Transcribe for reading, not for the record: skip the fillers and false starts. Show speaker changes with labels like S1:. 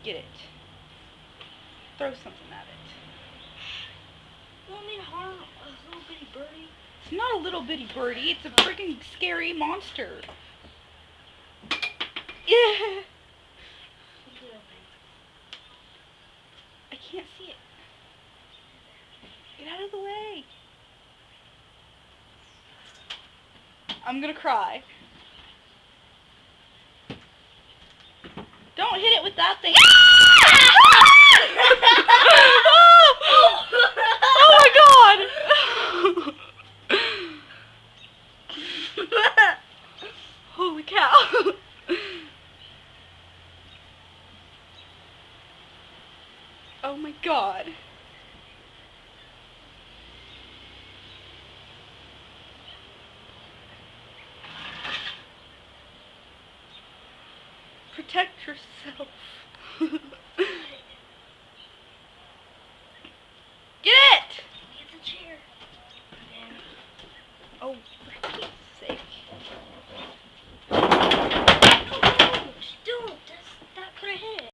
S1: Get it. Throw something at it.
S2: You want me to harm a little bitty birdie?
S1: It's not a little bitty birdie. It's a freaking scary monster. Yeah. I can't see it. Get out of the way. I'm gonna cry. Don't hit it with that thing. Oh my god! Holy cow. Oh my god. Protect yourself. Get it!
S2: Get the chair.
S1: Oh.